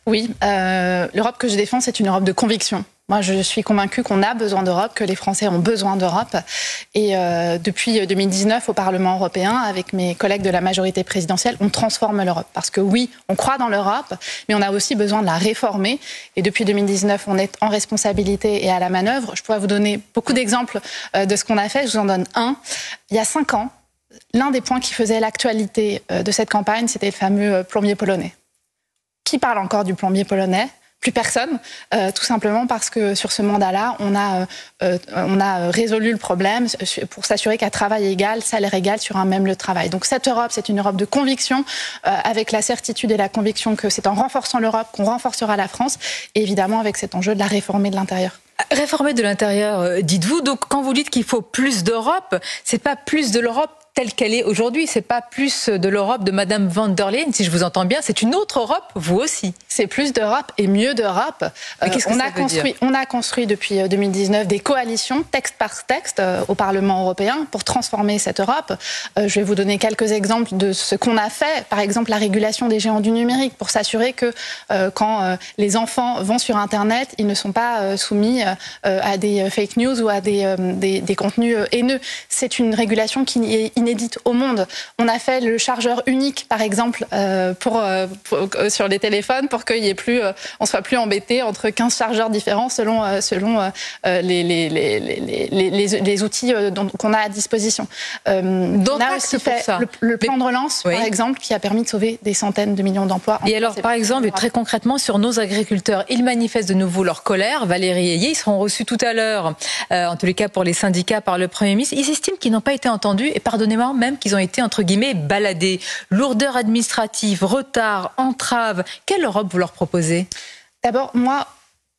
Oui, l'Europe que je défends, c'est une Europe de conviction. Moi, je suis convaincue qu'on a besoin d'Europe, que les Français ont besoin d'Europe. Et depuis 2019, au Parlement européen, avec mes collègues de la majorité présidentielle, on transforme l'Europe. Parce que oui, on croit dans l'Europe, mais on a aussi besoin de la réformer. Et depuis 2019, on est en responsabilité et à la manœuvre. Je pourrais vous donner beaucoup d'exemples de ce qu'on a fait. Je vous en donne un. Il y a 5 ans, l'un des points qui faisait l'actualité de cette campagne, c'était le fameux plombier polonais. Qui parle encore du plombier polonais ? Plus personne, tout simplement parce que sur ce mandat-là, on a résolu le problème pour s'assurer qu'à travail égal, salaire égal sur un même lieu de travail. Donc cette Europe, c'est une Europe de conviction, avec la certitude et la conviction que c'est en renforçant l'Europe qu'on renforcera la France, et évidemment avec cet enjeu de la réformer de l'intérieur. Réformer de l'intérieur, dites-vous. Donc quand vous dites qu'il faut plus d'Europe, c'est pas plus de l'Europe telle qu'elle est aujourd'hui, c'est pas plus de l'Europe de Madame von der Leyen, si je vous entends bien, c'est une autre Europe, vous aussi. C'est plus d'Europe et mieux d'Europe. On a construit depuis 2019 des coalitions, texte par texte, au Parlement européen pour transformer cette Europe. Je vais vous donner quelques exemples de ce qu'on a fait. Par exemple, la régulation des géants du numérique pour s'assurer que quand les enfants vont sur Internet, ils ne sont pas soumis à des fake news ou à des contenus haineux. C'est une régulation qui est inédite au monde. On a fait le chargeur unique, par exemple, sur les téléphones pour qu'il y ait plus, on soit plus embêté entre 15 chargeurs différents selon les outils qu'on a à disposition. On a aussi fait le plan de relance, par exemple, qui a permis de sauver des centaines de millions d'emplois. Et alors, par exemple, et très concrètement, sur nos agriculteurs, ils manifestent de nouveau leur colère. Valérie Ayé, ils seront reçus tout à l'heure, en tous les cas pour les syndicats, par le Premier ministre. Ils estiment qu'ils n'ont pas été entendus et pardonnez-moi, même qu'ils ont été, entre guillemets, baladés. Lourdeur administrative, retard, entrave. Quelle Europe vous leur proposez ? D'abord, moi,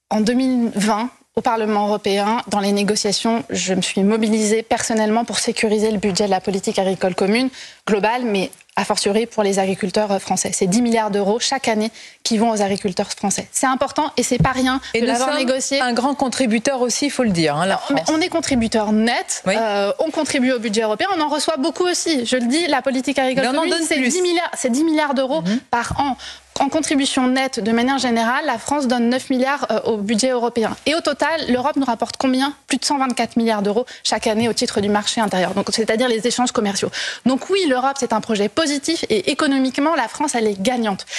en 2020, au Parlement européen, dans les négociations, je me suis mobilisée personnellement pour sécuriser le budget de la politique agricole commune, globale, mais a fortiori pour les agriculteurs français. C'est 10 milliards d'euros chaque année qui vont aux agriculteurs français. C'est important et c'est pas rien de l'avoir négocié. Un grand contributeur aussi, il faut le dire. Hein, la France. Mais on est contributeur net, oui. On contribue au budget européen, on en reçoit beaucoup aussi. Je le dis, la politique agricole commune, c'est 10 milliards d'euros par an. En contribution nette, de manière générale, la France donne 9 milliards au budget européen. Et au total, l'Europe nous rapporte combien ? Plus de 124 milliards d'euros chaque année au titre du marché intérieur, donc c'est-à-dire les échanges commerciaux. Donc oui, l'Europe, c'est un projet positif et économiquement, la France, elle est gagnante.